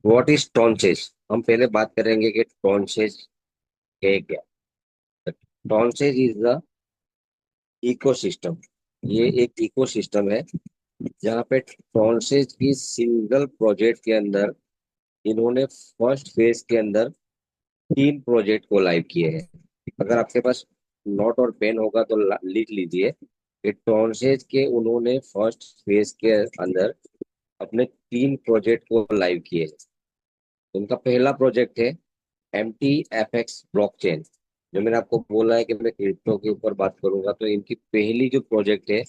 What is टॉन्सेज। हम पहले बात करेंगे कि टॉन्सेज है क्या। टॉन्सेज इज द इकोसिस्टम। ये एक इकोसिस्टम है जहाँ पे टॉन्सेज की सिंगल प्रोजेक्ट के अंदर इन्होंने फर्स्ट फेज के अंदर 3 प्रोजेक्ट को लाइव किए हैं। अगर आपके पास नोट और पेन होगा तो लिख लीजिए कि टॉन्सेज के उन्होंने फर्स्ट फेज के अंदर अपने 3 प्रोजेक्ट को लाइव किए हैं। उनका पहला प्रोजेक्ट है M T F X blockchain. जो मैंने आपको बोला है कि मैं क्रिप्टो के ऊपर बात करूंगा, तो इनकी पहली जो प्रोजेक्ट है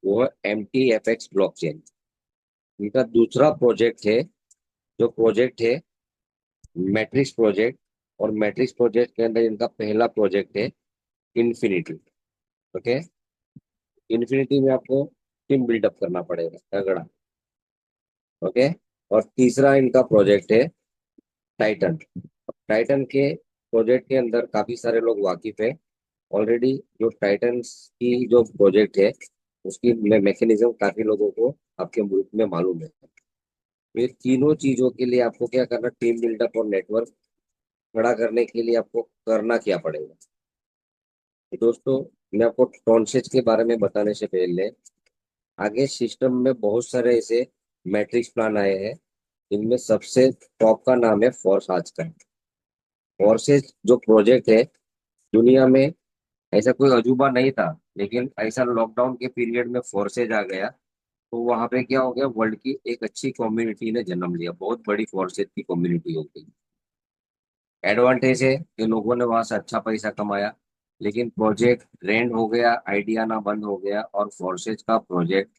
वो है M T F X blockchain. इनका दूसरा प्रोजेक्ट है, जो प्रोजेक्ट है मैट्रिक्स प्रोजेक्ट। और मैट्रिक्स प्रोजेक्ट के अंदर इनका पहला प्रोजेक्ट है इन्फिनिटी। ओके। इन्फिनिटी में आपको टीम बिल्डअप करना पड़ेगा तगड़ा। ओके। और तीसरा इनका प्रोजेक्ट है टाइटन। टाइटन के प्रोजेक्ट के अंदर काफी सारे लोग वाकिफ है ऑलरेडी। जो टाइटन की जो प्रोजेक्ट है उसकी मैकेनिज्म काफी लोगों को आपके मुल्क में मालूम है। तो ये तीनों चीजों के लिए आपको क्या करना, टीम बिल्डअप और नेटवर्क खड़ा करने के लिए आपको करना क्या पड़ेगा। तो दोस्तों, मैं आपको टॉन्सेज के बारे में बताने से पहले आगे सिस्टम में बहुत सारे ऐसे मैट्रिक्स प्लान आए हैं। इनमें सबसे टॉप का नाम है फोर्स आज का। फोर्सेज जो प्रोजेक्ट है, दुनिया में ऐसा कोई अजूबा नहीं था, लेकिन ऐसा लॉकडाउन के पीरियड में फोर्सेज आ गया तो वहां पे क्या हो गया, वर्ल्ड की एक अच्छी कम्युनिटी ने जन्म लिया, बहुत बड़ी फोर्सेज की कम्युनिटी हो गई। एडवांटेज है कि लोगों ने वहां से अच्छा पैसा कमाया, लेकिन प्रोजेक्ट ट्रेंड हो गया, आइडिया ना बंद हो गया, और फोर्सेज का प्रोजेक्ट,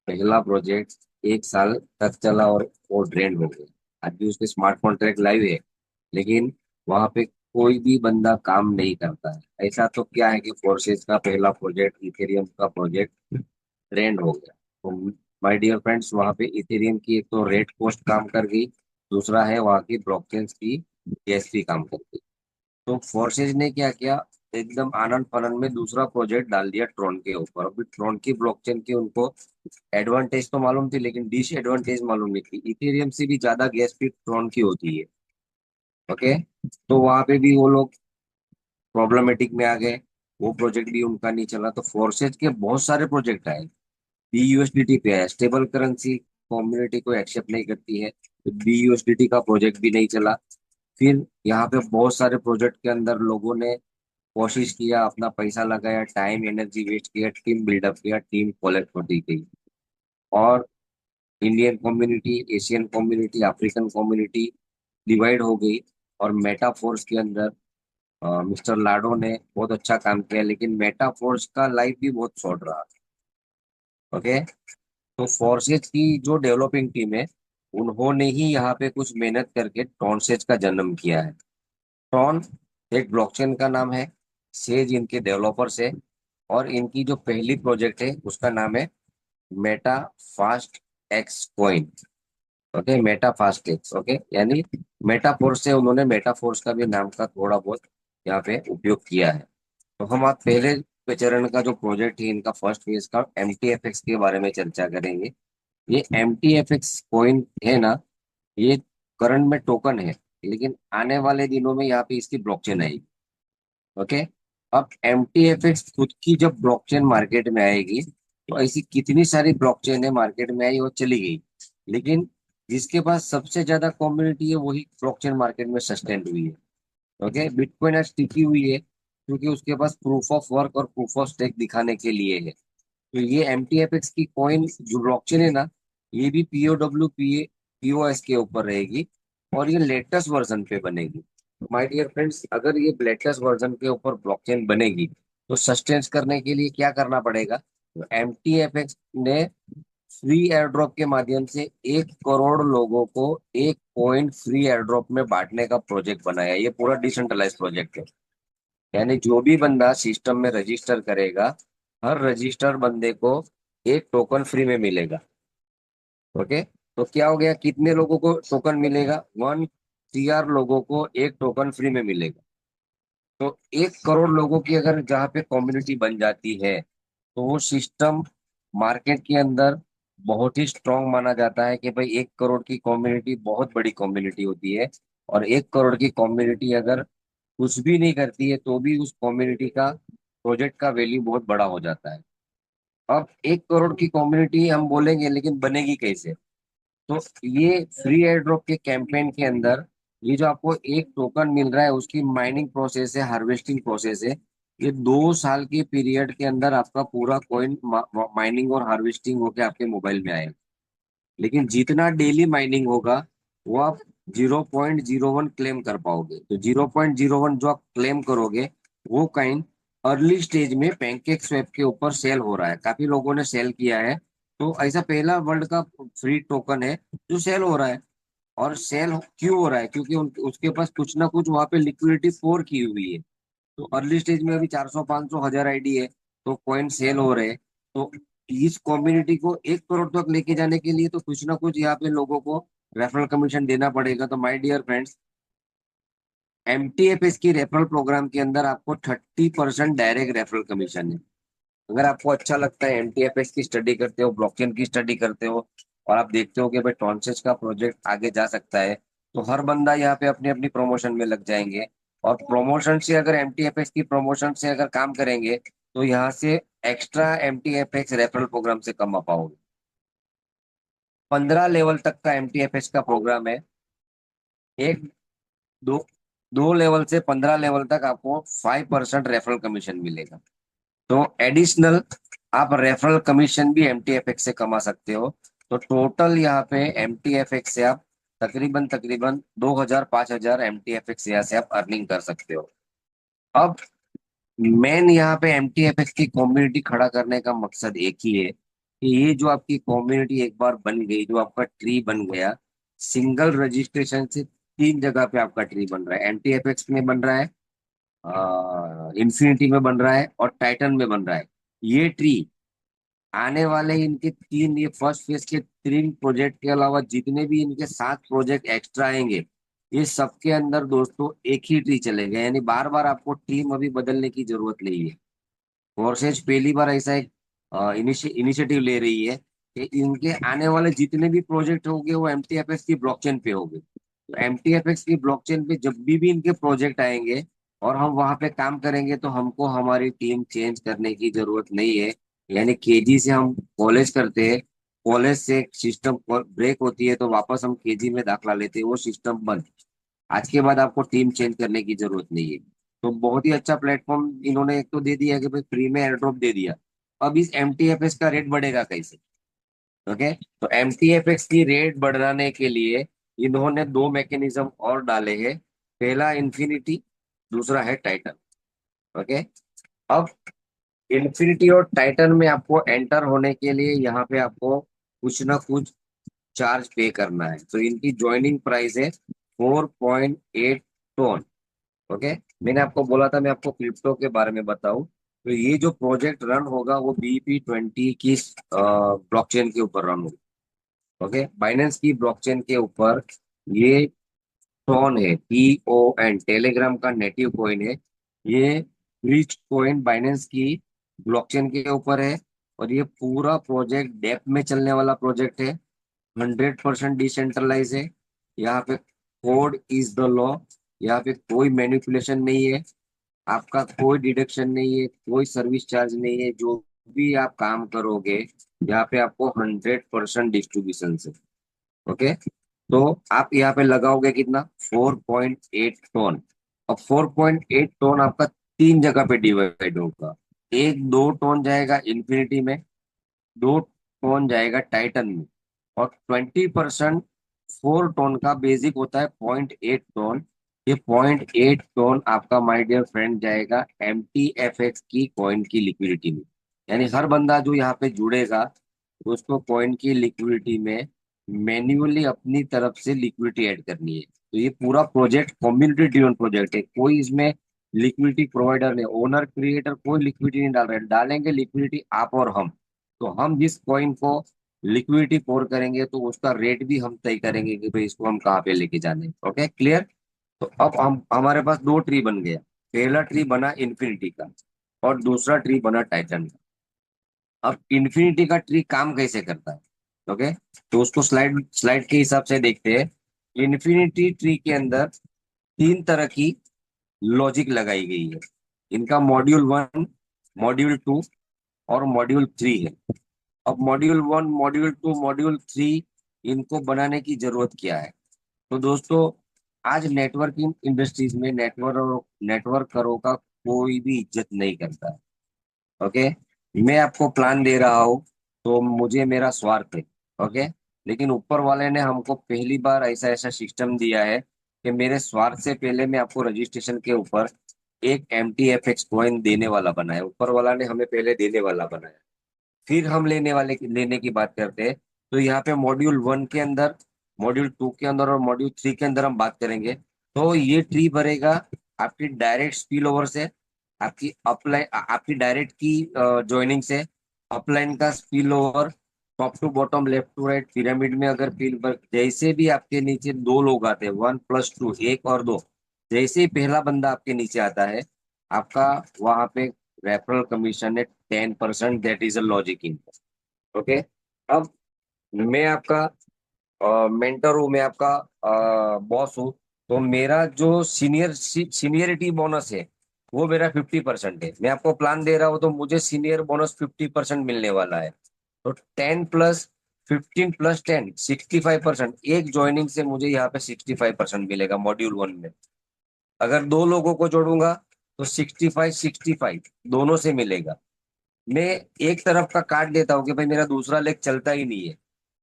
पहला प्रोजेक्ट 1 साल तक चला और वो ट्रेंड हो गया। आज भी उसके स्मार्ट कॉन्ट्रैक्ट लाइव है, लेकिन वहां पे कोई भी बंदा काम नहीं करता है। ऐसा तो क्या है कि फोर्सेज का पहला प्रोजेक्ट, इथेरियम का प्रोजेक्ट ट्रेंड हो गया। तो माय डियर फ्रेंड्स, वहां पे इथेरियम की एक तो रेट कॉस्ट काम कर गई, दूसरा है वहाँ की ब्लॉकचेन की गैस भी काम कर गई। तो फोर्सेज ने क्या किया, एकदम आनंद फनन में दूसरा प्रोजेक्ट डाल दिया ट्रॉन के ऊपर। अभी ट्रॉन की ब्लॉकचेन की उनको एडवांटेज तो मालूम थी, लेकिन डिसएडवांटेज मालूम नहीं थी। इथेरियम से भी ज्यादा गैस फी ट्रॉन की होती है। ओके। तो वहां पे भी वो लोग प्रॉब्लमेटिक में आ गए, वो प्रोजेक्ट भी उनका नहीं चला। तो फोर्सेज के बहुत सारे प्रोजेक्ट आए। बीयूएसडीटी पे है, स्टेबल करेंसी कम्युनिटी को एक्सेप्ट नहीं करती है, तो बीयूएसडीटी का प्रोजेक्ट भी नहीं चला। फिर यहाँ पे बहुत सारे प्रोजेक्ट के अंदर लोगों ने कोशिश किया, अपना पैसा लगाया, टाइम एनर्जी वेस्ट किया, टीम बिल्डअप किया, टीम कोलैप्स कर दी गई। और Indian community, Asian community, African community divide हो गई। और मेटाफोर्स के अंदर मिस्टर लाडो ने बहुत अच्छा काम किया, लेकिन मेटाफोर्स का लाइफ भी बहुत शॉर्ट रहा। ओके। तो फोर्सेज की जो डेवलपिंग टीम है, उन्होंने ही यहाँ पे कुछ मेहनत करके टॉन्सेज का जन्म किया है। ट्रॉन एक ब्लॉकचेन का नाम है, सेज इनके डेवलपर्स है, और इनकी जो पहली प्रोजेक्ट है उसका नाम है Meta fast x coin. Okay, Meta fast x. Okay, यानी मेटाफोर्स से उन्होंने मेटाफोर्स का भी नाम का थोड़ा बहुत यहाँ पे उपयोग किया है। तो हम आज पहले चरण का जो प्रोजेक्ट है इनका फर्स्ट फेज का एम टी एफ एक्स के बारे में चर्चा करेंगे। ये M T F X coin है ना, ये करंट में टोकन है, लेकिन आने वाले दिनों में यहाँ पे इसकी ब्लॉकचेन आएगी। ओके। अब एम टी एफ एक्स खुद की जब ब्लॉकचेन मार्केट में आएगी, तो ऐसी कितनी सारी ब्लॉकचेन है मार्केट में आई और चली गई, लेकिन जिसके पास सबसे ज्यादा कम्युनिटी है वही ब्लॉकचेन मार्केट में सस्टेन हुई है। ओके, बिटकॉइन आज टिकी हुई है क्योंकि उसके पास प्रूफ ऑफ वर्क और प्रूफ ऑफ स्टेक दिखाने के लिए है। तो ये एम टी एफ एक्स की कॉइन जो ब्लॉकचेन है ना, ये भी पीओडब्ल्यू पीओएस के ऊपर रहेगी, और ये लेटेस्ट वर्जन पे बनेगी। माय डियर फ्रेंड्स, अगर ये लेटेस्ट वर्जन के ऊपर ब्लॉकचेन बनेगी तो सस्टेन्स करने के लिए क्या करना पड़ेगा। तो एम टी एफ एक्स ने फ्री एयर ड्रॉप के माध्यम से 1 करोड़ लोगों को एक कॉइन फ्री एयर ड्रॉप में बांटने का प्रोजेक्ट बनाया। ये पूरा डिसेंट्रलाइज प्रोजेक्ट है, यानी जो भी बंदा सिस्टम में रजिस्टर करेगा, हर रजिस्टर बंदे को एक टोकन फ्री में मिलेगा। ओके। तो क्या हो गया, कितने लोगों को टोकन मिलेगा, 1 CR लोगों को एक टोकन फ्री में मिलेगा। तो 1 करोड़ लोगों की अगर जहाँ पे कम्युनिटी बन जाती है, तो वो सिस्टम मार्केट के अंदर बहुत ही स्ट्रांग माना जाता है कि भाई 1 करोड़ की कम्युनिटी बहुत बड़ी कम्युनिटी होती है। और 1 करोड़ की कम्युनिटी अगर कुछ भी नहीं करती है तो भी उस कम्युनिटी का प्रोजेक्ट का वैल्यू बहुत बड़ा हो जाता है। अब 1 करोड़ की कम्युनिटी हम बोलेंगे, लेकिन बनेगी कैसे? तो ये फ्री एयर ड्रॉप के कैंपेन के अंदर ये जो आपको एक टोकन मिल रहा है उसकी माइनिंग प्रोसेस है, हार्वेस्टिंग प्रोसेस है। ये 2 साल के पीरियड के अंदर आपका पूरा कॉइन माइनिंग और हार्वेस्टिंग होके आपके मोबाइल में आएगा। लेकिन जितना डेली माइनिंग होगा वो आप 0.01 क्लेम कर पाओगे। तो 0.01 जो आप क्लेम करोगे वो काइन अर्ली स्टेज में पैनकेक स्वैप के ऊपर सेल हो रहा है, काफी लोगों ने सेल किया है। तो ऐसा पहला वर्ल्ड का फ्री टोकन है जो सेल हो रहा है। और सेल क्यों हो रहा है? क्योंकि उसके पास कुछ ना कुछ वहां पे लिक्विडिटी स्टोर की हुई है। तो अर्ली स्टेज में अभी 400 500 हजार आईडी है, तो कॉइन सेल हो रहे हैं। तो इस कम्युनिटी को 1 करोड़ तक लेके जाने के लिए तो कुछ ना कुछ यहाँ पे लोगों को रेफरल कमीशन देना पड़ेगा। तो माय डियर फ्रेंड्स, एमटीएफएस की रेफरल प्रोग्राम के अंदर आपको 30% डायरेक्ट रेफरल कमीशन है। अगर आपको अच्छा लगता है, एमटीएफएस की स्टडी करते हो, ब्लॉकचेन की स्टडी करते हो, और आप देखते हो कि भाई ट्रांसेस का प्रोजेक्ट आगे जा सकता है, तो हर बंदा यहाँ पे अपनी अपनी प्रमोशन में लग जाएंगे। और प्रमोशन से अगर एमटीएफएस की प्रमोशन से अगर काम करेंगे तो यहाँ से एक्स्ट्रा एमटीएफएस रेफरल प्रोग्राम से कमा पाओगे। 15 लेवल तक का एमटीएफएस का प्रोग्राम है। एक दो 2 लेवल से 15 लेवल तक आपको 5% रेफरल कमीशन मिलेगा। तो एडिशनल आप रेफरल कमीशन भी एमटीएफएक्स से कमा सकते हो। तो टोटल यहाँ पे एमटीएफएक्स से आप तकरीबन तकरीबन 2000 5000 एमटीएफएक्स यहाँ से आप अर्निंग कर सकते हो। अब मेन यहाँ पे एमटीएफएक्स की कम्युनिटी खड़ा करने का मकसद एक ही है कि ये जो आपकी कम्युनिटी एक बार बन गई, जो आपका ट्री बन गया, सिंगल रजिस्ट्रेशन से 3 जगह पे आपका ट्री बन रहा है। एमटीएफएक्स में बन रहा है, इन्फिनिटी में बन रहा है, और टाइटन में बन रहा है। ये ट्री आने वाले इनके तीन, ये फर्स्ट फेज के 3 प्रोजेक्ट के अलावा जितने भी इनके 7 प्रोजेक्ट एक्स्ट्रा आएंगे, ये सबके अंदर दोस्तों एक ही ट्री चलेगा। यानी बार बार आपको टीम अभी बदलने की जरूरत नहीं है। फोर्सेज पहली बार ऐसा एक इनिशिएटिव ले रही है कि इनके आने वाले जितने भी प्रोजेक्ट होंगे वो एमटीएफएस की ब्लॉकचेन पे होंगे। तो एमटीएफएस की ब्लॉकचेन पे जब भी इनके प्रोजेक्ट आएंगे और हम वहां पे काम करेंगे तो हमको हमारी टीम चेंज करने की जरूरत नहीं है। यानी केजी से हम कॉलेज करते हैं, कॉलेज से सिस्टम ब्रेक होती है तो वापस हम केजी में दाखला लेते हैं, वो सिस्टम बंद। आज के बाद आपको टीम चेंज करने की जरूरत नहीं है। तो बहुत ही अच्छा प्लेटफॉर्म इन्होंने एक तो दे दिया कि भाई फ्री में एयर ड्रॉप दे दिया। अब इस एमटीएफएस का रेट बढ़ेगा कैसे? ओके, तो एमटीएफएस की रेट बढ़ाने के लिए इन्होंने 2 मैकेनिज्म और डाले हैं। पहला इन्फिनिटी, दूसरा है टाइटन। ओके, अब इन्फिनिटी और टाइटन में आपको एंटर होने के लिए यहाँ पे आपको कुछ ना कुछ चार्ज पे करना है। तो इनकी ज्वाइनिंग प्राइस है 4.8 टोन। ओके, मैंने आपको बोला था मैं आपको क्रिप्टो के बारे में बताऊं। तो ये जो प्रोजेक्ट रन होगा वो BEP20 की ब्लॉकचेन के ऊपर रन होगा। ओके, बाइनेंस की ब्लॉकचेन के ऊपर ये टोन है, TON, टेलीग्राम का नेटिव कॉइन है। ये ब्रिज कॉइन बाइनेंस की ब्लॉकचेन के ऊपर है। और ये पूरा प्रोजेक्ट डेप में चलने वाला प्रोजेक्ट है, 100% डिसेंट्रलाइज है। यहाँ पे कोड इज द लॉ। यहाँ पे कोई मैनिपुलेशन नहीं है, आपका कोई डिडक्शन नहीं है, कोई सर्विस चार्ज नहीं है। जो भी आप काम करोगे यहाँ पे आपको 100% डिस्ट्रीब्यूशन से। ओके, तो आप यहाँ पे लगाओगे कितना? 4.8 टन। अब 4.8 टन आपका 3 जगह पे डिवाइड होगा। 1 2 टन जाएगा इन्फिनिटी में, 2 टन जाएगा टाइटन में, और 20% 4 टन का बेसिक होता है 0.8 टन। ये 0.8 टन आपका माय डियर फ्रेंड जाएगा एमटीएफएक्स की कॉइन की लिक्विडिटी में। यानी हर बंदा जो यहाँ पे जुड़ेगा उसको कॉइन की लिक्विडिटी में मैन्युअली अपनी तरफ से लिक्विडिटी ऐड करनी है। तो ये पूरा प्रोजेक्ट कम्युनिटी ड्रिवन प्रोजेक्ट है, कोई इसमें लिक्विडिटी प्रोवाइडर नहीं, ओनर क्रिएटर कोई लिक्विडिटी नहीं डाल रहे, डालेंगे लिक्विडिटी आप और हम। तो हम जिस कॉइन को लिक्विडिटी पोर करेंगे तो उसका रेट भी हम तय करेंगे कि भाई इसको हम कहाँ पे लेके जाने। Okay, clear? तो अब हम हमारे पास 2 ट्री बन गया। पहला ट्री बना इन्फिनिटी का और दूसरा ट्री बना टाइटन का। अब इन्फिनिटी का ट्री काम कैसे करता है? ओके, तो उसको स्लाइड स्लाइड के हिसाब से देखते हैं। इन्फिनिटी ट्री के अंदर तीन तरह की लॉजिक लगाई गई है। इनका मॉड्यूल वन, मॉड्यूल टू और मॉड्यूल थ्री है। अब module one, module to, module three, इनको बनाने की जरूरत क्या है? तो दोस्तों, आज नेटवर्किंग इंडस्ट्रीज में नेटवर्करों का कोई भी इज्जत नहीं करता है। ओके, मैं आपको प्लान दे रहा हूँ तो मुझे मेरा स्वार्थ है। ओके, लेकिन ऊपर वाले ने हमको पहली बार ऐसा ऐसा सिस्टम दिया है कि मेरे स्वार्थ से पहले मैं आपको रजिस्ट्रेशन के ऊपर एक MTFX कॉइन देने वाला बनाया। ऊपर वाला ने हमें पहले देने वाला बनाया, फिर हम लेने की बात करते हैं। तो यहाँ पे मॉड्यूल वन के अंदर, मॉड्यूल टू के अंदर और मॉड्यूल थ्री के अंदर हम बात करेंगे। तो ये ट्री भरेगा आपकी डायरेक्ट स्पिल ओवर से, आपकी अपलाइन, आपकी डायरेक्ट की ज्वाइनिंग से, अपलाइन का spill over, top to bottom, left to right, pyramid में अगर जैसे भी आपके नीचे दो लोग आते हैं, 1+2, एक और दो, जैसे ही पहला बंदा आपके नीचे आता है, आपका वहां पे रेफरल कमीशन है 10%। That is a logic in. Okay, अब मैं आपका मेंटर हूँ, मैं आपका बॉस हूँ। तो मेरा जो सीनियरिटी बोनस है वो मेरा 50% है। मैं आपको प्लान दे रहा हूँ तो मुझे सीनियर बोनस 50% मिलने वाला है। तो 10+15+10, 65%। एक ज्वाइनिंग से मुझे यहाँ पे 65% मिलेगा मॉड्यूल वन में। अगर दो लोगों को जोड़ूंगा तो 65-65 दोनों से मिलेगा। मैं एक तरफ का काट देता हूँ कि भाई मेरा दूसरा लेग चलता ही नहीं है,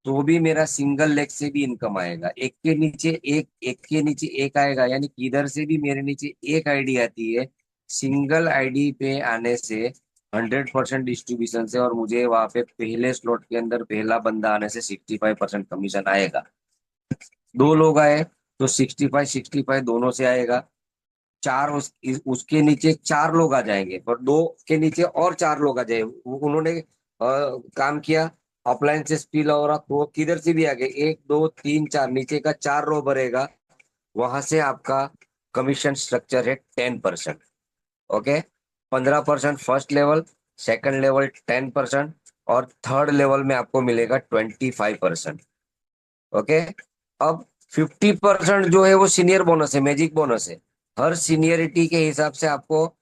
तो भी मेरा सिंगल लेग से भी इनकम आएगा। एक के नीचे एक, एक के नीचे एक आएगा, यानी कि इधर से भी मेरे नीचे एक आईडी आती है। सिंगल आईडी पे आने से 100% डिस्ट्रीब्यूशन से, और मुझे वहां पे पहले स्लॉट के अंदर पहला बंदा आने से 65% कमीशन आएगा। दो लोग आए तो 65-65 दोनों से आएगा। चार उसके नीचे चार लोग आ जाएंगे, पर दो के नीचे और चार लोग आ जाए, उन्होंने काम किया, अपलाइन से स्पिल और तो किधर से भी आ गए, 1 2 3 4, नीचे का चार रो भरेगा। वहां से आपका कमीशन स्ट्रक्चर है 10%। Okay, 15% first level, second level 10%, और थर्ड लेवल में आपको मिलेगा 25%। ओके, अब 50% जो है वो सीनियर बोनस है, मैजिक बोनस है। हर सीनियरिटी के हिसाब से आपको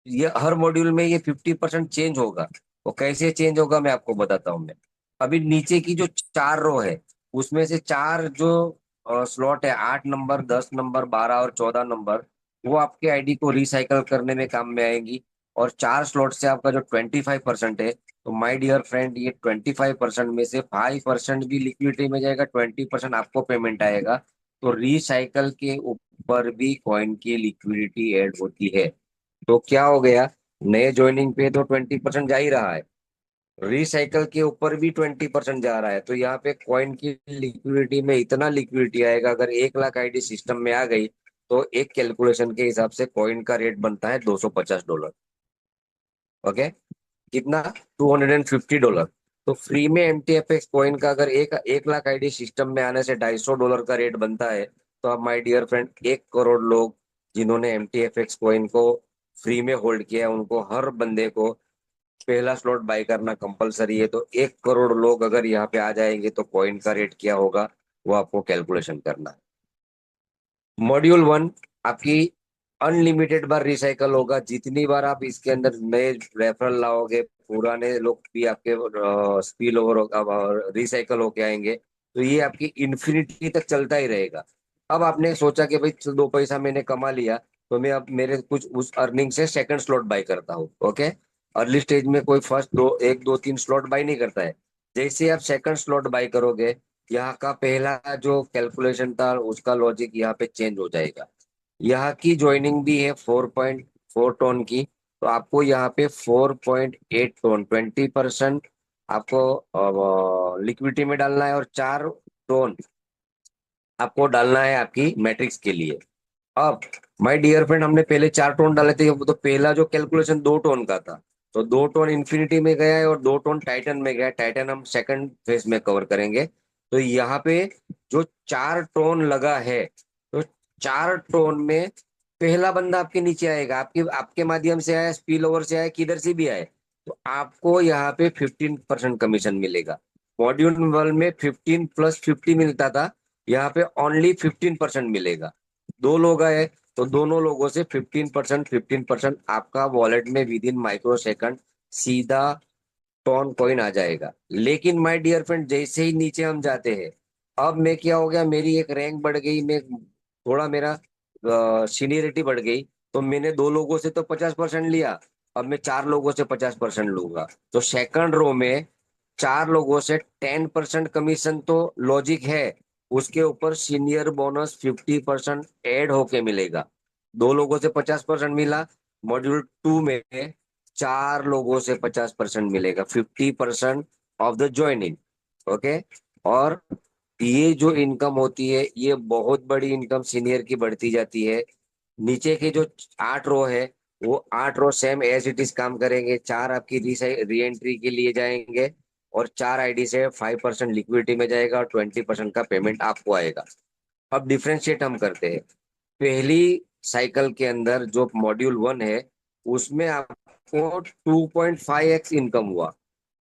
ये हर मॉड्यूल में ये 50% चेंज होगा। वो कैसे चेंज होगा मैं आपको बताता हूँ। मैं अभी नीचे की जो चार रो है, उसमें से चार जो स्लॉट है, 8 नंबर, 10 नंबर, 12 और 14 नंबर, वो आपके आईडी को रिसाइकल करने में काम में आएंगी। और चार स्लॉट से आपका जो 25% है, तो माय डियर फ्रेंड, ये 25% में से 5% भी लिक्विडिटी में जाएगा, 20% आपको पेमेंट आएगा। तो रिसाइकल के ऊपर भी कॉइन की लिक्विडिटी ऐड होती है। तो क्या हो गया, नए ज्वाइनिंग पे तो 20% जा ही रहा है, रिसाइकल के ऊपर भी 20% जा रहा है। तो यहाँ पे कॉइन की लिक्विडिटी में इतना लिक्विडिटी आएगा, अगर 1 लाख आईडी सिस्टम में आ गई तो एक कैलकुलेशन के हिसाब से कॉइन का रेट बनता है $250। ओके, कितना? $250। तो फ्री में MTFX कॉइन का अगर एक 1 लाख आईडी सिस्टम में आने से $250 का रेट बनता है, तो अब माय डियर फ्रेंड, 1 करोड़ लोग जिन्होंने MTFX कॉइन को फ्री में होल्ड किया है, उनको हर बंदे को पहला स्लॉट बाय करना कंपलसरी है। तो 1 करोड़ लोग अगर यहाँ पे आ जाएंगे तो कॉइन का रेट क्या होगा, वो आपको कैलकुलेशन करना है। मॉड्यूल वन आपकी अनलिमिटेड बार रिसाइकल होगा, जितनी बार आप इसके अंदर नए रेफरल लाओगे, पुराने लोग भी आपके स्पिल ओवर रिसाइकल होके आएंगे। तो ये आपकी इन्फिनिटी तक चलता ही रहेगा। अब आपने सोचा कि भाई चल, दो पैसा मैंने कमा लिया, तो मैं अब मेरे कुछ उस अर्निंग से सेकंड स्लॉट बाय करता हूँ। ओके, अर्ली स्टेज में कोई फर्स्ट दो, 1 2 3 स्लॉट बाय नहीं करता है। जैसे आप सेकंड स्लॉट बाय करोगे, यहाँ का पहला जो कैलकुलेशन था उसका लॉजिक यहाँ पे चेंज हो जाएगा। यहाँ की ज्वाइनिंग भी है 4.4 टन की, तो आपको यहाँ पे 4.8 टन, 20% आपको लिक्विडिटी में डालना है, और 4 टन आपको डालना है आपकी मैट्रिक्स के लिए। अब माय डियर फ्रेंड, हमने पहले 4 टोन डाले थे, वो तो पहला जो कैलकुलेशन 2 टोन का था। तो 2 टोन इन्फिनिटी में गया है और 2 टोन टाइटन में गया है। टाइटन हम सेकंड फेज में कवर करेंगे। तो यहाँ पे जो 4 टोन लगा है, तो 4 टोन में पहला बंदा आपके नीचे आएगा, आपके आपके माध्यम से आया, स्पिल ओवर से आया, किधर से भी आए, तो आपको यहाँ पे 15% कमीशन मिलेगा। मॉड्यूल वन में 15+50 मिलता था, यहाँ पे ओनली 15% मिलेगा। दो लोग आए तो दोनों लोगों से 15% आपका वॉलेट में विद इन माइक्रो सेकंड सीधा टॉन कॉइन आ जाएगा। लेकिन माय डियर फ्रेंड, जैसे ही नीचे हम जाते हैं, अब मैं क्या हो गया, मेरी एक रैंक बढ़ गई, मैं थोड़ा मेरा सीनियरिटी बढ़ गई, तो मैंने दो लोगों से तो 50% लिया, अब मैं चार लोगों से 50% लूंगा। तो सेकंड रो में चार लोगों से 10% कमीशन तो लॉजिक है, उसके ऊपर सीनियर बोनस 50% ऐड होके मिलेगा। दो लोगों से 50% मिला, मॉड्यूल टू में चार लोगों से 50% मिलेगा, 50% ऑफ द ज्वाइनिंग। ओके। और ये जो इनकम होती है, ये बहुत बड़ी इनकम सीनियर की बढ़ती जाती है। नीचे के जो 8 रो है, वो 8 रो सेम एज इट इज काम करेंगे, चार आपकी री एंट्री के लिए जाएंगे, और चार आईडी से 5% लिक्विडिटी में जाएगा, और 20% का पेमेंट आपको आएगा। अब डिफ्रेंशिएट हम करते हैं। पहली साइकिल के अंदर जो मॉड्यूल वन है, उसमें आपको 2.5x इनकम हुआ।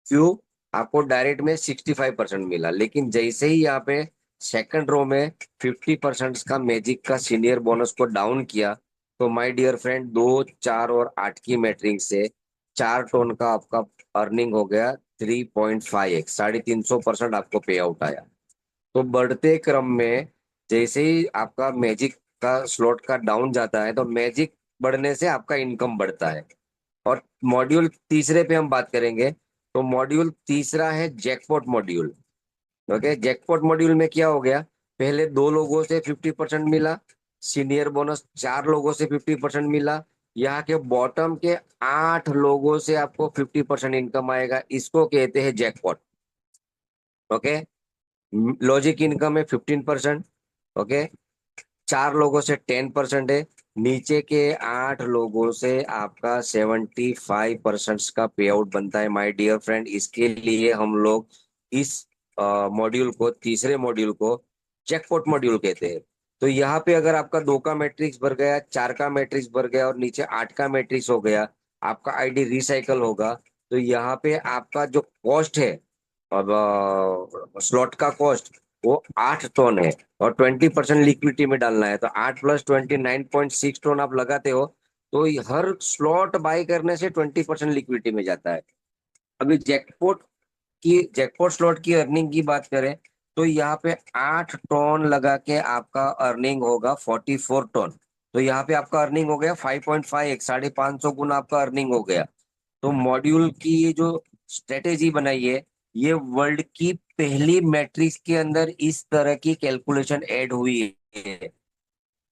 क्यों? आपको डायरेक्ट में 65% मिला। लेकिन जैसे ही यहाँ पे सेकंड रो में 50% का मैजिक का सीनियर बोनस को डाउन किया, तो माय डियर फ्रेंड, 2, 4 और 8 की मैट्रिक से 4 टोन का आपका अर्निंग हो गया 3.5x, 350% आपको पे आउट आया। तो बढ़ते क्रम में जैसे ही आपका मैजिक का स्लॉट का डाउन जाता है, तो मैजिक बढ़ने से आपका इनकम बढ़ता है। और मॉड्यूल तीसरे पे हम बात करेंगे। तो मॉड्यूल तीसरा है jackpot module. Okay, jackpot module में क्या हो गया, पहले दो लोगों से 50% मिला, सीनियर बोनस चार लोगों से 50% मिला, यहाँ के बॉटम के 8 लोगों से आपको 50% इनकम आएगा, इसको कहते हैं जैकपॉट। ओके। लॉजिक इनकम है 15%। ओके। चार लोगों से 10% है, नीचे के 8 लोगों से आपका 75% का पे आउट बनता है माय डियर फ्रेंड। इसके लिए हम लोग इस मॉड्यूल को, तीसरे मॉड्यूल को जैकपॉट मॉड्यूल कहते हैं। तो यहाँ पे अगर आपका दो का मैट्रिक्स भर गया, चार का मैट्रिक्स भर गया, और नीचे 8 का मैट्रिक्स हो गया, आपका आईडी रिसाइकल होगा। तो यहाँ पे आपका जो कॉस्ट है, अब स्लॉट का कॉस्ट, वो 8 टन है, और 20% लिक्विडिटी में डालना है, तो 8 + 20 9.6 टन आप लगाते हो, तो हर स्लॉट बाय करने से 20% लिक्विडिटी में जाता है। अभी जैकपॉट स्लॉट की अर्निंग की बात करें, तो यहाँ पे 8 टन लगा के आपका अर्निंग होगा 44 टन। तो यहाँ पे आपका अर्निंग हो गया 5.5x, 550 गुना आपका अर्निंग हो गया। तो मॉड्यूल की ये जो स्ट्रेटेजी बनाई है, ये वर्ल्ड की पहली मैट्रिक्स के अंदर इस तरह की कैलकुलेशन ऐड हुई है।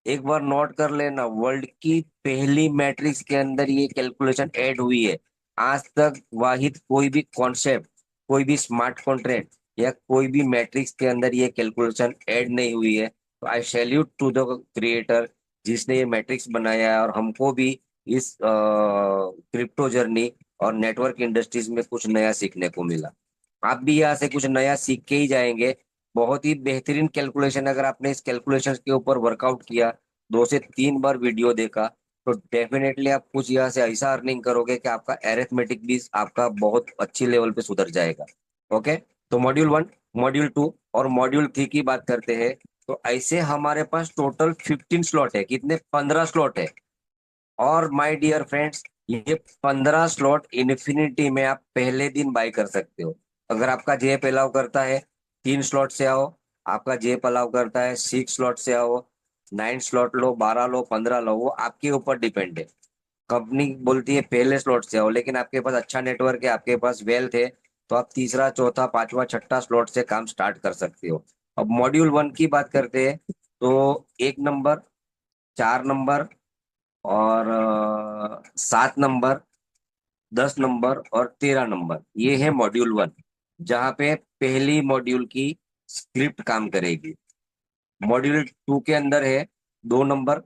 एक बार नोट कर लेना, वर्ल्ड की पहली मैट्रिक्स के अंदर ये कैलकुलेशन ऐड हुई है। आज तक वाहिद कोई भी कॉन्सेप्ट, कोई भी स्मार्ट कॉन्ट्रैक्ट या कोई भी मैट्रिक्स के अंदर ये कैलकुलेशन ऐड नहीं हुई है। तो I salute to the creator जिसने ये मैट्रिक्स बनाया है, और हमको भी इस क्रिप्टो जर्नी और नेटवर्क इंडस्ट्रीज में कुछ नया सीखने को मिला। आप भी यहाँ से कुछ नया सीख के ही जाएंगे। बहुत ही बेहतरीन कैलकुलेशन, अगर आपने इस कैलकुलेशन के ऊपर वर्कआउट किया, 2 से 3 बार वीडियो देखा, तो डेफिनेटली आप कुछ यहाँ से ऐसा अर्निंग करोगे कि आपका एरिथमेटिक भी आपका बहुत अच्छी लेवल पे सुधर जाएगा। ओके। तो मॉड्यूल वन, मॉड्यूल टू और मॉड्यूल थ्री की बात करते हैं। तो ऐसे हमारे पास टोटल 15 स्लॉट है, कितने, 15 स्लॉट है। और माय डियर फ्रेंड्स, ये 15 स्लॉट इन्फिनिटी में आप पहले दिन बाय कर सकते हो। अगर आपका जेब अलाउ करता है 3 स्लॉट से आओ, आपका जेब अलाउ करता है 6 स्लॉट से आओ, 9 स्लॉट लो, 12 लो, 15 लो, वो आपके ऊपर डिपेंड है। कंपनी बोलती है पहले स्लॉट से आओ, लेकिन आपके पास अच्छा नेटवर्क है, आपके पास वेल्थ है, तो आप तीसरा, चौथा, पांचवा, छठा स्लॉट से काम स्टार्ट कर सकते हो। अब मॉड्यूल वन की बात करते हैं। तो 1 नंबर, 4 नंबर, और 7 नंबर, 10 नंबर और 13 नंबर, ये है मॉड्यूल वन, जहाँ पे पहली मॉड्यूल की स्क्रिप्ट काम करेगी। मॉड्यूल टू के अंदर है 2 नंबर,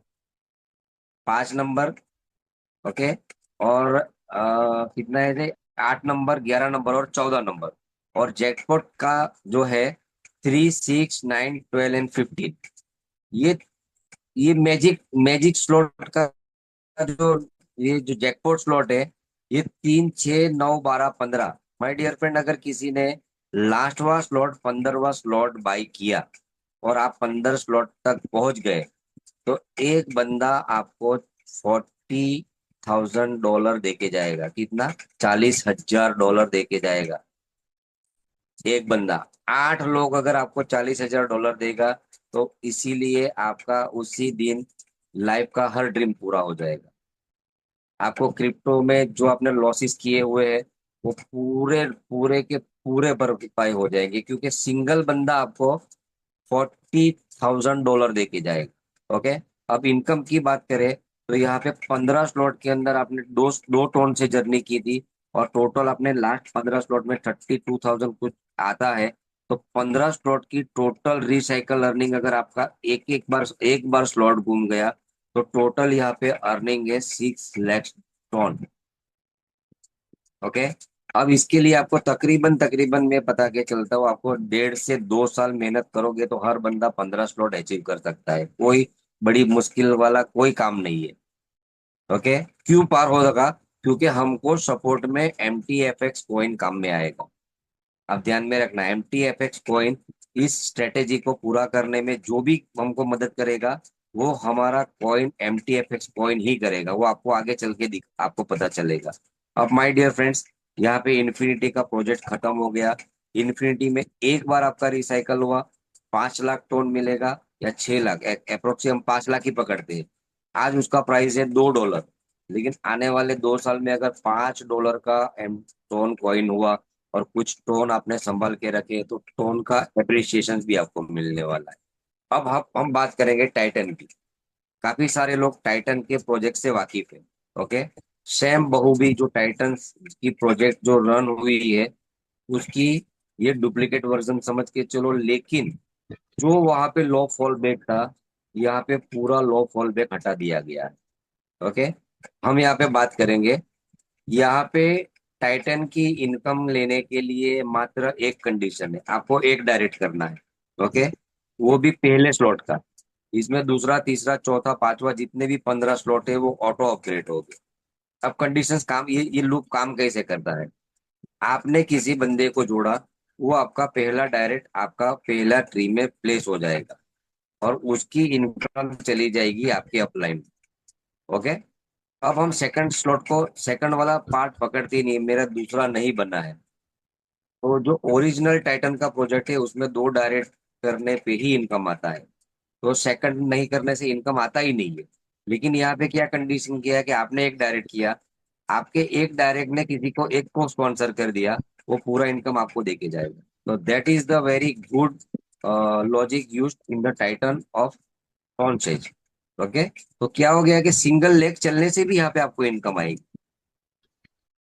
5 नंबर। ओके। और कितना है ये, 8 नंबर, 11 नंबर और 14 नंबर। और जैकपॉट का जो है 3, 6, 9, 12 एंड 15। ये ये मैजिक मैजिक स्लॉट का जो, ये जो जैकपॉट स्लॉट है, ये 3, 6, 9, 12, 15। माय डियर फ्रेंड, अगर किसी ने लास्टवा स्लॉट 15वां स्लॉट बाई किया और आप 15 स्लॉट तक पहुंच गए, तो एक बंदा आपको $40,000 देके जाएगा। कितना? $40,000 देके जाएगा एक बंदा। 8 लोग अगर आपको $40,000 देगा, तो इसीलिए आपका उसी दिन लाइफ का हर ड्रीम पूरा हो जाएगा। आपको क्रिप्टो में जो आपने लॉसेस किए हुए हैं, वो पूरे पूरे के पूरे भरपाई हो जाएंगे, क्योंकि सिंगल बंदा आपको $40,000 दे के जाएगा। ओके। अब इनकम की बात करें, तो यहाँ पे 15 स्लॉट के अंदर आपने दो दो टोन से जर्नी की थी, और टोटल आपने लास्ट 15 स्लॉट में 32,000 कुछ आता है। तो 15 स्लॉट की टोटल रिसाइकल अर्निंग, अगर आपका एक बार स्लॉट घूम गया, तो टोटल यहाँ पे अर्निंग है 6 लाख टोन। ओके। अब इसके लिए आपको तकरीबन तकरीबन मैं पता के चलता हूँ, आपको 1.5 से 2 साल मेहनत करोगे तो हर बंदा 15 स्लॉट अचीव कर सकता है। कोई बड़ी मुश्किल वाला कोई काम नहीं है। ओके। क्यों पार होगा? क्योंकि हमको सपोर्ट में MTFX कॉइन काम में आएगा। अब ध्यान में रखना, MTFX कॉइन इस स्ट्रेटेजी को पूरा करने में जो भी हमको मदद करेगा, वो हमारा कॉइन MTFX कॉइन ही करेगा। वो आपको आगे चल के आपको पता चलेगा। अब माय डियर फ्रेंड्स, यहाँ पे इन्फिनिटी का प्रोजेक्ट खत्म हो गया। इन्फिनिटी में एक बार आपका रिसाइकल हुआ, 5 लाख टोन मिलेगा, या 6 लाख, अप्रोक्सीम हम 5 लाख ही पकड़ते हैं। आज उसका प्राइस है $2। लेकिन आने वाले 2 साल में अगर $5 का एम टोन कॉइन हुआ, और कुछ टोन आपने संभाल के रखे, तो टोन का एप्रिसिएशन भी आपको मिलने वाला है। अब हम बात करेंगे टाइटन की। काफी सारे लोग टाइटन के प्रोजेक्ट से वाकिफ है। ओके। सैम बहू भी जो टाइटन की प्रोजेक्ट जो रन हुई है, उसकी ये डुप्लीकेट वर्जन समझ के चलो, लेकिन जो वहां पे लो फॉल बैक था, यहाँ पे पूरा लो फॉल बैक हटा दिया गया है। ओके। हम यहाँ पे बात करेंगे, यहाँ पे टाइटन की इनकम लेने के लिए मात्र एक कंडीशन है, आपको एक डायरेक्ट करना है। ओके। वो भी पहले स्लॉट का। इसमें दूसरा तीसरा चौथा पांचवा जितने भी 15 स्लॉट है, वो ऑटो अपग्रेड हो गए। अब कंडीशंस काम, ये लूप काम कैसे करता है? आपने किसी बंदे को जोड़ा, वो आपका पहला डायरेक्ट आपका पहला ट्री में प्लेस हो जाएगा, और उसकी इनकम चली जाएगी आपके अपलाइन। ओके। अब हम सेकंड स्लॉट को, सेकंड वाला पार्ट पकड़ते ही नहीं, मेरा दूसरा नहीं बना है। तो जो ओरिजिनल टाइटन का प्रोजेक्ट है, उसमें 2 डायरेक्ट करने पे ही इनकम आता है। तो सेकंड नहीं करने से इनकम आता ही नहीं है। लेकिन यहाँ पे क्या कंडीशन किया है कि आपने एक डायरेक्ट किया, आपके एक डायरेक्ट ने किसी को एक को स्पॉन्सर कर दिया, वो पूरा इनकम आपको देके जाएगा। तो that is the very good logic use in the titan of concepts. Okay. तो क्या हो गया कि सिंगल लेग चलने से भी यहाँ पे आपको इनकम आएगी।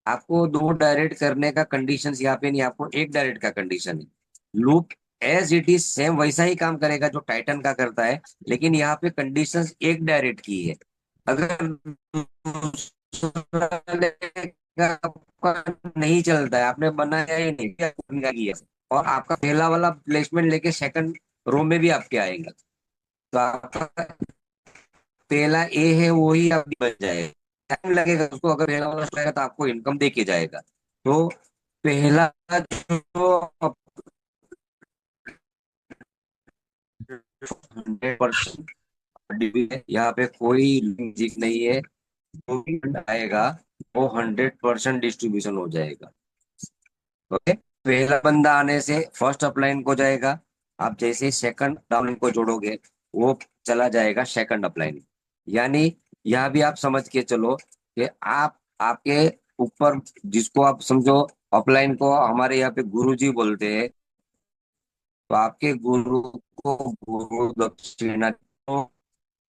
आपको 2 डायरेक्ट करने का कंडीशन यहाँ पे नहीं, आपको एक डायरेक्ट का कंडीशन है। Loop as it is same वैसा ही काम करेगा जो टाइटन का करता है, लेकिन यहाँ पे कंडीशंस एक डायरेक्ट की है। अगर दूसरा leg आपका नहीं चलता है, आपने बनाया ही नहीं किया, और आपका पहला वाला प्लेसमेंट लेके सेकंड रो में भी आपके आएगा, तो आपका पहला ए है वो ही आप बन जाएगा। टाइम लगेगा उसको, अगर पहला वाला जाएगा तो आपको इनकम दे के जाएगा। तो पहला जो 100% है, यहाँ पे कोई म्यूजिक नहीं है। जो भी fund आएगा, वो 100% डिस्ट्रीब्यूशन हो जाएगा। ओके। पहला बंदा आने से फर्स्ट अपलाइन को जाएगा, आप जैसे सेकंड डाउन को जोड़ोगे, वो चला जाएगा सेकंड अपलाइन। यानी यहाँ भी आप समझ के चलो कि आप आपके ऊपर, जिसको आप समझो अपलाइन को हमारे यहाँ पे गुरुजी बोलते हैं, तो आपके गुरु को गुरु दक्षिणा तो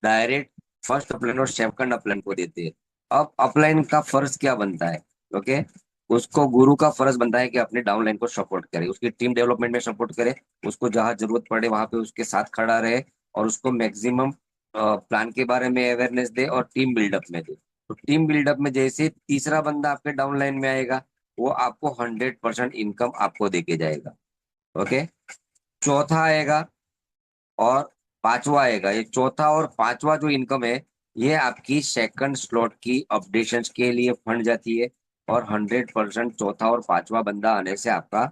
डायरेक्ट फर्स्ट अपलाइन और सेकंड अपलाइन को देते हैं। अब अपलाइन का फर्ज क्या बनता है? ओके। उसको गुरु का फर्ज बनता है कि अपने डाउनलाइन को सपोर्ट करे, उसकी टीम डेवलपमेंट में सपोर्ट करे, उसको जहां जरूरत पड़े वहां पे उसके साथ खड़ा रहे, और उसको मैक्सिमम प्लान के बारे में अवेयरनेस दे, और टीम बिल्डअप में दे। तो टीम बिल्डअप में जैसे तीसरा बंदा आपके डाउनलाइन में आएगा, वो आपको 100% इनकम आपको देके जाएगा। ओके। चौथा आएगा और पांचवा आएगा। ये चौथा और पांचवा जो इनकम है, ये आपकी सेकंड स्लॉट की अपडेशंस के लिए फंड जाती है, और 100% चौथा और पांचवा बंदा आने से आपका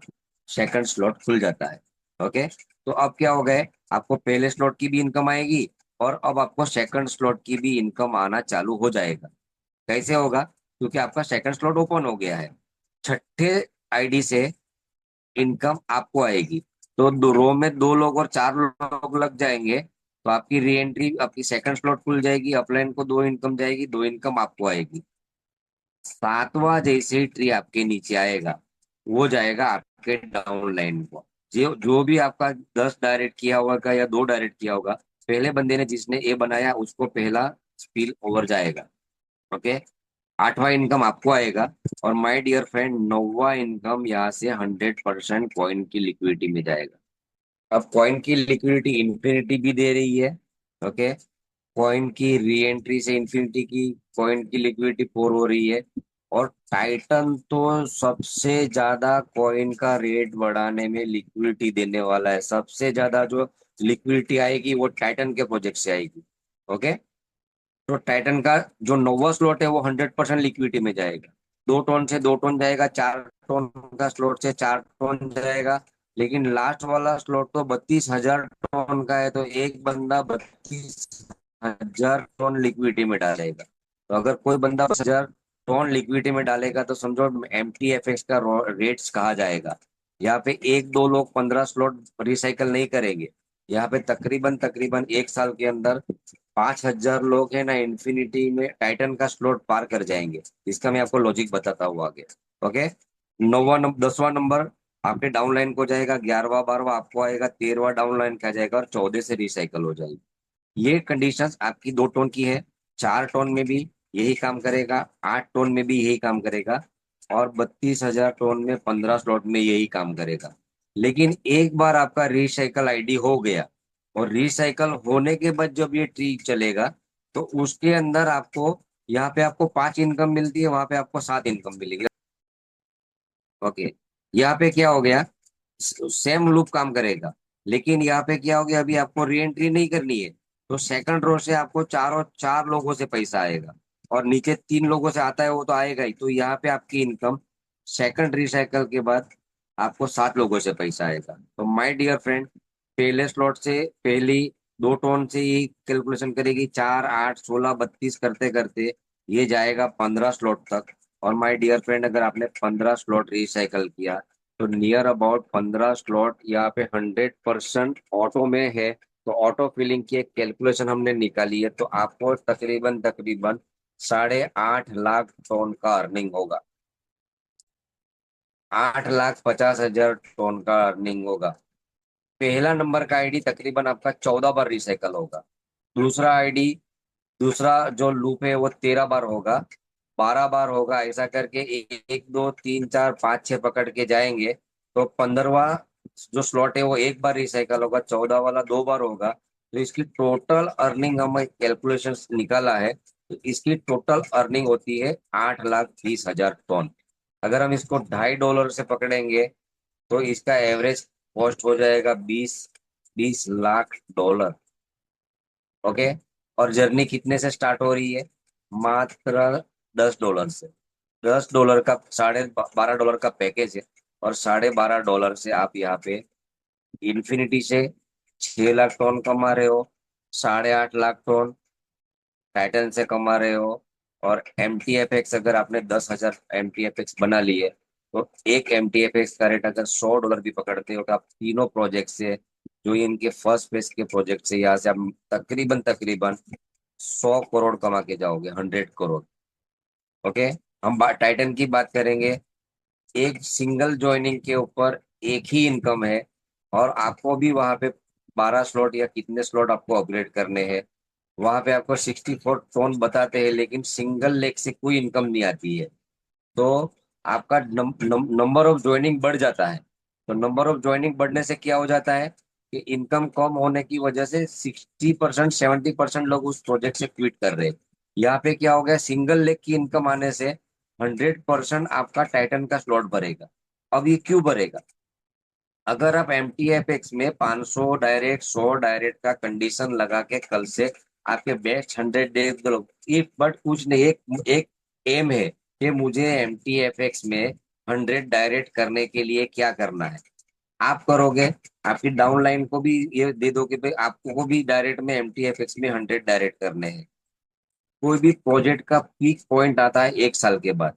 सेकंड स्लॉट खुल जाता है। ओके, तो अब क्या हो गए, आपको पहले स्लॉट की भी इनकम आएगी और अब आपको सेकंड स्लॉट की भी इनकम आना चालू हो जाएगा। कैसे होगा, क्योंकि आपका सेकंड स्लॉट ओपन हो गया है। छठे आईडी से इनकम आपको आएगी। तो दो रो में दो लोग और चार लोग लग जाएंगे, तो आपकी री एंट्री, आपकी सेकंड स्लॉट खुल जाएगी, अपलाइन को दो इनकम जाएगी, दो इनकम आपको आएगी। सातवां जैसे ही ट्री आपके नीचे आएगा, वो जाएगा आपके डाउन लाइन को। जो जो भी आपका 10 डायरेक्ट किया होगा या दो डायरेक्ट किया होगा, पहले बंदे ने जिसने ए बनाया उसको पहला स्पिल ओवर जाएगा। ओके, आठवां इनकम आपको आएगा। और माय डियर फ्रेंड, नौवां इनकम यहाँ से 100% कॉइन की लिक्विडिटी में जाएगा। अब कॉइन की लिक्विडिटी इंफिनिटी भी दे रही है। ओके, कॉइन की री एंट्री से इंफिनिटी की कॉइन की लिक्विडिटी 4 हो रही है। और टाइटन तो सबसे ज्यादा कॉइन का रेट बढ़ाने में लिक्विडिटी देने वाला है। सबसे ज्यादा जो लिक्विडिटी आएगी वो टाइटन के प्रोजेक्ट से आएगी। ओके, तो टाइटन का जो नौवा स्लॉट है वो 100% लिक्विडिटी में जाएगा। 2 टन से 2 टन जाएगा, 4 टन का स्लॉट से 4 टन जाएगा। लेकिन लास्ट वाला स्लॉट तो 32,000 टन का है, तो एक बंदा 32,000 टन लिक्विडिटी में डालेगा। तो अगर कोई बंदा 10,000 टन लिक्विडिटी में डालेगा तो समझो MTFX का रेट्स कहा जाएगा। यहाँ पे एक दो लोग 15 स्लॉट रिसाइकल नहीं करेंगे। यहाँ पे तकरीबन तकरीबन एक साल के अंदर 5,000 लोग है ना इन्फिनिटी में टाइटन का स्लॉट पार कर जाएंगे। इसका मैं आपको लॉजिक बताता हूँ आगे। ओके, 10वां नंबर आपके डाउनलाइन को जाएगा, 11वां 12वां आपको आएगा, 13वां डाउनलाइन का जाएगा और 14 से रिसाइकल हो जाएगी। ये कंडीशंस आपकी 2 टोन की है। 4 टोन में भी यही काम करेगा, 8 टोन में भी यही काम करेगा, और 32,000 टोन में 15 स्लॉट में यही काम करेगा। लेकिन एक बार आपका रिसाइकल आईडी हो गया, और रिसाइकल होने के बाद जब ये ट्री चलेगा, तो उसके अंदर आपको, यहाँ पे आपको 5 इनकम मिलती है, वहां पे आपको 7 इनकम मिलेगी। ओके, यहाँ पे क्या हो गया, सेम लूप काम करेगा। लेकिन यहाँ पे क्या हो गया, अभी आपको री एंट्री नहीं करनी है, तो सेकंड रो से आपको चारों चार लोगों से पैसा आएगा। और नीचे 3 लोगों से आता है, वो तो आएगा ही। तो यहाँ पे आपकी इनकम सेकंड रिसाइकल के बाद आपको 7 लोगों से पैसा आएगा। तो माय डियर फ्रेंड, पहले स्लॉट से पहली 2 टोन से ही कैलकुलेशन करेगी, 4 8 16 32 करते करते ये जाएगा 15 स्लॉट तक। और माय डियर फ्रेंड, अगर आपने 15 स्लॉट रिसाइकल किया, तो नियर अबाउट 15 स्लॉट यहाँ पे 100% ऑटो में है। तो ऑटो फिलिंग की एक कैलकुलेशन हमने निकाली है, तो आपको तकरीबन तकरीबन 8.5 लाख टन का अर्निंग होगा। 8,50,000 टन का अर्निंग होगा। पहला नंबर का आईडी तकरीबन आपका 14 बार रिसाइकल होगा। दूसरा आईडी, दूसरा जो लूप है वो 13 बार होगा, 12 बार होगा। ऐसा करके एक दो तीन चार पाँच छह पकड़ के जाएंगे, तो 15वां जो स्लॉट है वो एक बार रिसाइकल होगा, 14 वाला 2 बार होगा। तो इसकी टोटल अर्निंग हमें कैलकुलेशन निकाला है, तो इसकी टोटल अर्निंग होती है 8,20,000 टन। अगर हम इसको $2.5 से पकड़ेंगे, तो इसका एवरेज कॉस्ट हो जाएगा 20 लाख डॉलर। ओके, और जर्नी कितने से स्टार्ट हो रही है, मात्र $10 से। $10 का $12.5 का पैकेज है। और $12.5 से आप यहाँ पे इन्फिनिटी से 6 लाख टन कमा रहे हो, 8.5 लाख टन टाइटन से कमा रहे हो। और MTFX अगर आपने 10,000 MTFX बना लिए, तो एक MTFX का रेट अगर $100 भी पकड़ते हो, तो आप तीनों प्रोजेक्ट से, जो ये इनके फर्स्ट फेज के प्रोजेक्ट से, यहाँ से आप तकरीबन तकरीबन 100 करोड़ कमा के जाओगे, 100 करोड़। ओके, हम टाइटन की बात करेंगे। एक सिंगल ज्वाइनिंग के ऊपर एक ही इनकम है, और आपको भी वहां पे 12 स्लॉट या कितने स्लॉट आपको अपग्रेड करने हैं, वहां पे आपको 64 टोन बताते हैं, लेकिन सिंगल लेग से कोई इनकम नहीं आती है। तो आपका नंबर ऑफ ज्वाइनिंग बढ़ जाता है। तो नंबर ऑफ ज्वाइनिंग बढ़ने से क्या हो जाता है कि इनकम कम होने की वजह से 60% 70% लोग उस प्रोजेक्ट से क्विट कर रहे हैं। यहाँ पे क्या हो गया, सिंगल लेग की इनकम आने से 100% आपका टाइटन का स्लॉट भरेगा। अब ये क्यों भरेगा, अगर आप MTFX में 500 डायरेक्ट 100 डायरेक्ट का कंडीशन लगा के कल से आपके बेस्ट 100 डेज दो, इफ बट कुछ नहीं, एक एक एम है कि मुझे MTFX में 100 डायरेक्ट करने के लिए क्या करना है। आप करोगे, आपकी डाउनलाइन को भी ये दे दो कि भाई आपको को भी डायरेक्ट में MTFX में 100 डायरेक्ट करने हैं। कोई भी प्रोजेक्ट का पीक पॉइंट आता है 1 साल के बाद।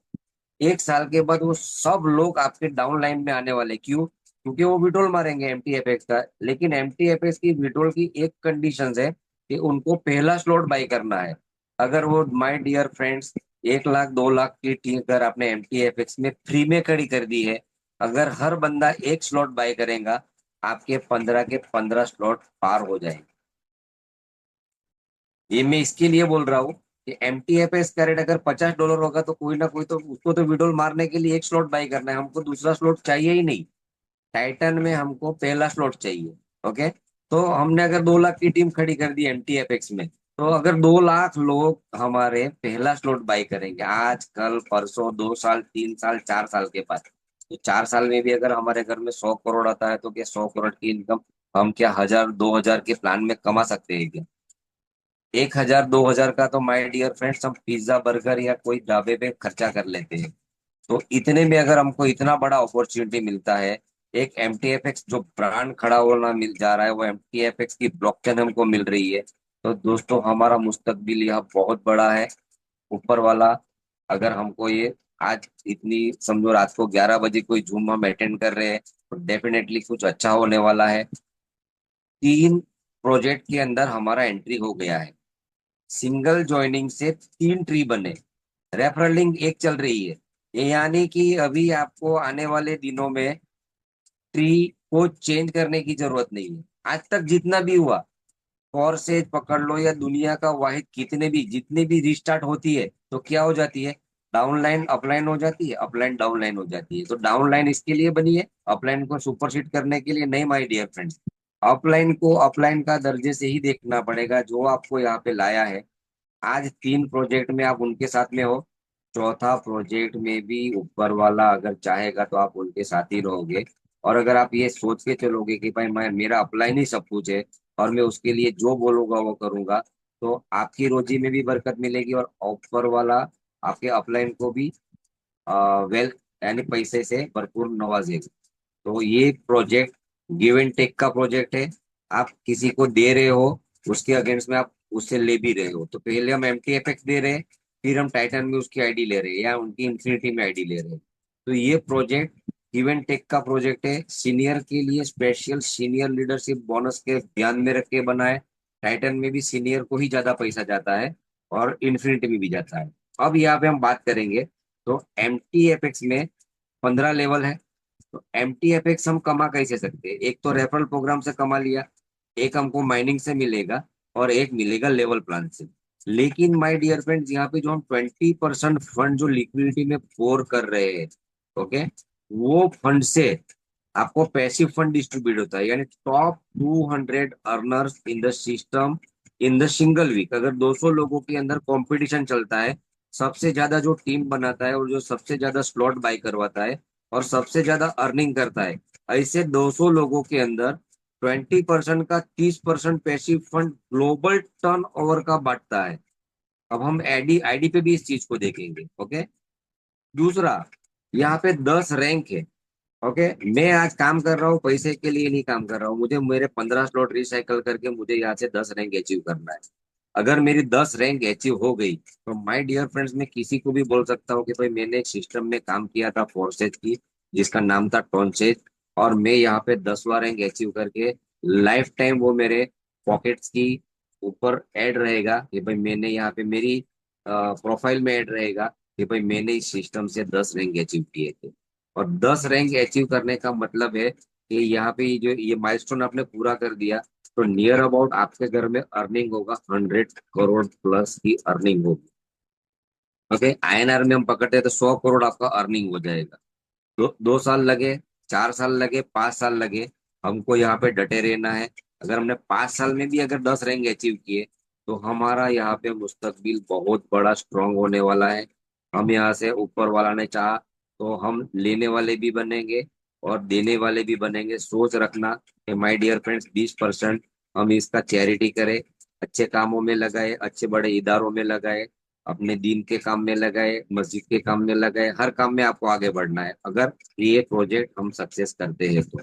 1 साल के बाद वो सब लोग आपके डाउन लाइन में आने वाले, क्यों? क्योंकि वो विड्रॉल मारेंगे MTFX का। लेकिन MTFX की विड्रॉल की एक कंडीशन है कि उनको पहला स्लॉट बाय करना है। अगर वो, my dear friends, 1 lakh 2 lakh की टीम अगर आपने MTFX में फ्री में खड़ी कर दी है, अगर हर बंदा एक स्लॉट बाय करेगा, आपके 15 के 15 स्लॉट पार हो जाएंगे। ये मैं इसके लिए बोल रहा हूँ कि MTFS का रेट अगर $50 होगा तो कोई ना कोई तो उसको तो विड्रॉल मारने के लिए एक स्लॉट बाई करना है, हमको दूसरा स्लॉट चाहिए ही नहीं। टाइटन में हमको पहला स्लॉट चाहिए। ओके। तो हमने अगर 2 लाख की टीम खड़ी कर दी MTFX में, तो अगर 2 लाख लोग हमारे पहला स्लॉट बाई करेंगे आज कल परसों, 2 साल 3 साल 4 साल के बाद, तो 4 साल में भी अगर हमारे घर में 100 करोड़ आता है तो क्या 100 करोड़ की इनकम हम क्या 1000 2000 के प्लान में कमा सकते हैं क्या? 1000 2000 का तो माय डियर फ्रेंड्स हम पिज्जा बर्गर या कोई ढाबे पे खर्चा कर लेते हैं। तो इतने में अगर हमको इतना बड़ा अपॉर्चुनिटी मिलता है, एक MTFX जो ब्रांड खड़ा होना मिल जा रहा है, वो MTFX की ब्लॉकचेन हमको मिल रही है, तो दोस्तों हमारा मुस्तकबिल यहाँ बहुत बड़ा है। ऊपर वाला अगर हमको ये आज इतनी, समझो रात को 11 बजे कोई जूम हम अटेंड कर रहे हैं, तो डेफिनेटली कुछ अच्छा होने वाला है। 3 प्रोजेक्ट के अंदर हमारा एंट्री हो गया है। सिंगल ज्वाइनिंग से 3 ट्री बने। रेफरल लिंक एक चल रही है। ये यानी कि अभी आपको आने वाले दिनों में ट्री को चेंज करने की जरूरत नहीं है। आज तक जितना भी हुआ, फॉरसेज पकड़ लो या दुनिया का वाहिद कितने भी जितने भी रिस्टार्ट होती है तो क्या हो जाती है? डाउनलाइन अपलाइन हो जाती है, अपलाइन डाउनलाइन हो जाती है। तो डाउनलाइन इसके लिए बनी है, अपलाइन को सुपरसीड करने के लिए नहीं, माय डियर फ्रेंड्स। अपलाइन को अपलाइन का दर्जे से ही देखना पड़ेगा, जो आपको यहाँ पे लाया है। आज 3 प्रोजेक्ट में आप उनके साथ में हो, चौथा प्रोजेक्ट में भी ऊपर वाला अगर चाहेगा तो आप उनके साथ ही रहोगे। और अगर आप ये सोच के चलोगे कि भाई मैं, मेरा अपलाइन ही सब कुछ है और मैं उसके लिए जो बोलूंगा वो करूंगा, तो आपकी रोजी में भी बरकत मिलेगी और ऊपर वाला आपके अपलाइन को भी वेल्थ यानी पैसे से भरपूर नवाजेगा। तो ये प्रोजेक्ट गिव एंड टेक का प्रोजेक्ट है। आप किसी को दे रहे हो, उसके अगेंस्ट में आप उससे ले भी रहे हो। तो पहले हम MTFX दे रहे हैं, फिर हम टाइटन में उसकी आईडी ले रहे हैं या उनकी इन्फिनिटी में आईडी ले रहे हैं। तो ये प्रोजेक्ट गिव एंड टेक का प्रोजेक्ट है। सीनियर के लिए स्पेशल सीनियर लीडरशिप बोनस के ध्यान में रख के बना है। टाइटन में भी सीनियर को ही ज्यादा पैसा जाता है और इन्फिनिटी में भी जाता है। अब यहाँ पे हम बात करेंगे, तो MTFX में 15 लेवल है। तो MTFX हम कमा कैसे सकते हैं? एक तो रेफरल प्रोग्राम से कमा लिया, एक हमको माइनिंग से मिलेगा, और एक मिलेगा लेवल प्लान से। लेकिन माय डियर फ्रेंड्स, यहाँ पे जो हम 20% फंड जो लिक्विडिटी में पोर कर रहे हैं, ओके, वो फंड से आपको पैसिव फंड डिस्ट्रीब्यूट होता है। यानी top 200 earners in the system in the single week, अगर 200 लोगों के अंदर कंपटीशन चलता है, सबसे ज्यादा जो टीम बनाता है और जो सबसे ज्यादा स्लॉट बाय करवाता है और सबसे ज्यादा अर्निंग करता है, ऐसे 200 लोगों के अंदर 20% का 30% passive fund global turn over का बांटता है। अब हम आईडी आईडी पे भी इस चीज को देखेंगे। ओके। दूसरा, यहाँ पे 10 रैंक है। ओके। मैं आज काम कर रहा हूँ, पैसे के लिए नहीं काम कर रहा हूँ, मुझे मेरे 15 स्लॉट रिसाइकल करके मुझे यहाँ से 10 रैंक अचीव करना है। अगर मेरी 10 रैंक अचीव हो गई, तो माय डियर फ्रेंड्स, मैं किसी को भी बोल सकता हूँ कि भाई मैंने एक सिस्टम में काम किया था फोर्सेज की, जिसका नाम था टॉन्सेज, और मैं यहाँ पे 10वां रैंक अचीव करके लाइफ टाइम वो मेरे पॉकेट्स की ऊपर ऐड रहेगा कि भाई मैंने यहाँ पे मेरी प्रोफाइल में ऐड रहेगा कि भाई मैंने इस सिस्टम से 10 रैंक अचीव किए थे। और 10 रैंक अचीव करने का मतलब है कि यहाँ पे जो ये माइलस्टोन आपने पूरा कर दिया, तो नियर अबाउट आपके घर में अर्निंग होगा 100 करोड़ प्लस की अर्निंग होगी। ओके। INR में हम पकड़ते हैं तो 100 करोड़ आपका अर्निंग हो जाएगा। 2 साल लगे, 4 साल लगे, 5 साल लगे, हमको यहाँ पे डटे रहना है। अगर हमने 5 साल में भी अगर 10 रैंक अचीव किए, तो हमारा यहाँ पे मुस्तकबिल बहुत बड़ा स्ट्रांग होने वाला है। हम यहाँ से, ऊपर वाला ने चाहा तो हम लेने वाले भी बनेंगे और देने वाले भी बनेंगे। सोच रखना कि माय डियर फ्रेंड्स, 20% हम इसका चैरिटी करें, अच्छे कामों में लगाए, अच्छे बड़े इदारों में लगाए, अपने दीन के काम में लगाए, मस्जिद के काम में लगाए, हर काम में आपको आगे बढ़ना है अगर ये प्रोजेक्ट हम सक्सेस करते हैं तो।